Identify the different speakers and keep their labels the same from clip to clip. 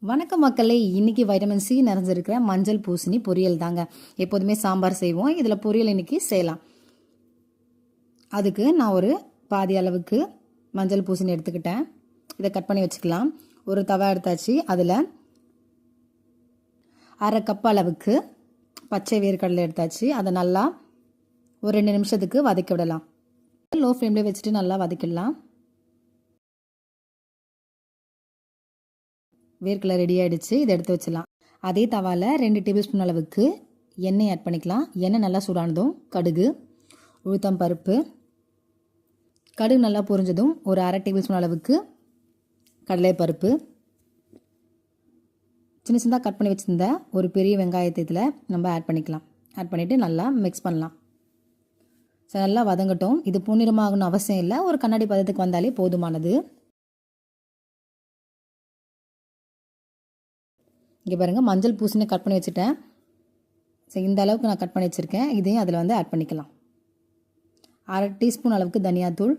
Speaker 1: வணக்கம் மக்களே, இன்னைக்கு வைட்டமின் சி நிறைஞ்சிருக்கிற மஞ்சள் பூசணி பொரியல் தாங்க. எப்போதுமே சாம்பார் செய்வோம், இதில் பொரியல் இன்னைக்கு செய்யலாம். அதுக்கு நான் ஒரு பாதி அளவுக்கு மஞ்சள் பூசணி எடுத்துக்கிட்டேன். இதை கட் பண்ணி வச்சுக்கலாம். ஒரு தவா எடுத்தாச்சு. அதில் அரை கப் அளவுக்கு பச்சை வேர்க்கடலை எடுத்தாச்சு. அதை நல்லா ஒரு 2 நிமிஷத்துக்கு வதக்கி விடலாம். லோ ஃப்ளேம்லேயே வச்சுட்டு நல்லா வதக்கிடலாம். வேர்க்கடலை ரெடி ஆகிடுச்சு. இதை எடுத்து வச்சிடலாம். அதே தவாவில் 2 டேபிள் ஸ்பூன் அளவுக்கு எண்ணெய் ஆட் பண்ணிக்கலாம். எண்ணெய் நல்லா சூடானதும் கடுகு, உளுத்தம் பருப்பு, கடுகு நல்லா பொரிஞ்சதும் ஒரு அரை டேபிள் ஸ்பூன் அளவுக்கு கடலை பருப்பு, சின்ன சின்னதாக கட் பண்ணி வச்சுருந்த ஒரு பெரிய வெங்காயத்தை இதில் நம்ம ஆட் பண்ணிக்கலாம். ஆட் பண்ணிவிட்டு நல்லா மிக்ஸ் பண்ணலாம். சரி, நல்லா வதங்கட்டும். இது பொன்னிறமாகணும்னு அவசியம் இல்லை, ஒரு கண்ணாடி பதத்துக்கு வந்தாலே போதுமானது. இங்கே பாருங்கள், மஞ்சள் பூசணி கட் பண்ணி வச்சுட்டேன். சரி, இந்த அளவுக்கு நான் கட் பண்ணி வச்சுருக்கேன். இதையும் அதில் வந்து ஆட் பண்ணிக்கலாம். அரை டீஸ்பூன் அளவுக்கு தனியாத்தூள்,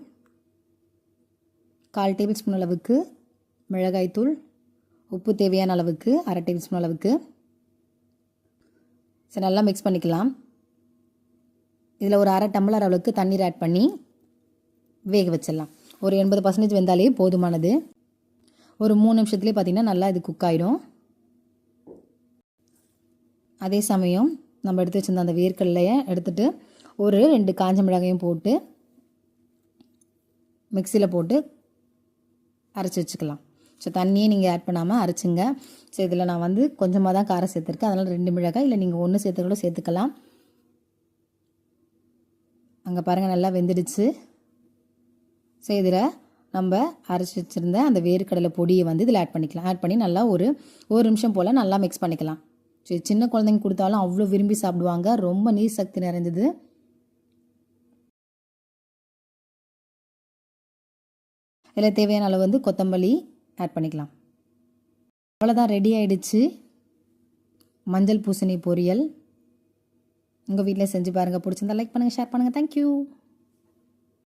Speaker 1: 1/4 டேபிள் ஸ்பூன் அளவுக்கு மிளகாய்த்தூள், உப்பு தேவையான அளவுக்கு அரை டேபிள் ஸ்பூன் அளவுக்கு. சரி, நல்லா மிக்ஸ் பண்ணிக்கலாம். இதில் ஒரு அரை டம்ளர் அளவுக்கு தண்ணீர் ஆட் பண்ணி வேக வச்சிடலாம். ஒரு 80% வெந்தாலே போதுமானது. ஒரு 3 நிமிஷத்துலேயே பார்த்திங்கன்னா நல்லா இது குக் ஆகிடும். அதே சமயம் நம்ம எடுத்து வச்சுருந்த அந்த வேர்க்கடலையை எடுத்துகிட்டு ஒரு 2 காஞ்ச மிளகாயும் போட்டு மிக்சியில் போட்டு அரைச்சி வச்சுக்கலாம். ஸோ தண்ணியே நீங்கள் ஆட் பண்ணாமல் அரைச்சிங்க. ஸோ இதில் நான் வந்து கொஞ்சமாக தான் காரம் சேர்த்துருக்கேன். அதனால் 2 மிளகாய், இல்லை நீங்கள் 1 சேர்த்து கூட சேர்த்துக்கலாம். அங்கே பாருங்கள், நல்லா வெந்துடுச்சு. ஸோ இதில் நம்ம அரைச்சி வச்சுருந்த அந்த வேர்க்கடலை பொடியை வந்து இதில் ஆட் பண்ணிக்கலாம். ஆட் பண்ணி நல்லா ஒரு நிமிஷம் போல் நல்லா மிக்ஸ் பண்ணிக்கலாம். சரி, சின்ன குழந்தைங்க கொடுத்தாலும் அவ்வளோ விரும்பி சாப்பிடுவாங்க. ரொம்ப நீர் சக்தி நிறைஞ்சது. இதில் தேவையான அளவு வந்து கொத்தமல்லி ஆட் பண்ணிக்கலாம். அவ்வளோதான், ரெடி ஆகிடுச்சு மஞ்சள் பூசணி பொரியல். உங்கள் வீட்டில் செஞ்சு பாருங்கள். பிடிச்சிருந்தா லைக் பண்ணுங்கள், ஷேர் பண்ணுங்கள். தேங்க்யூ.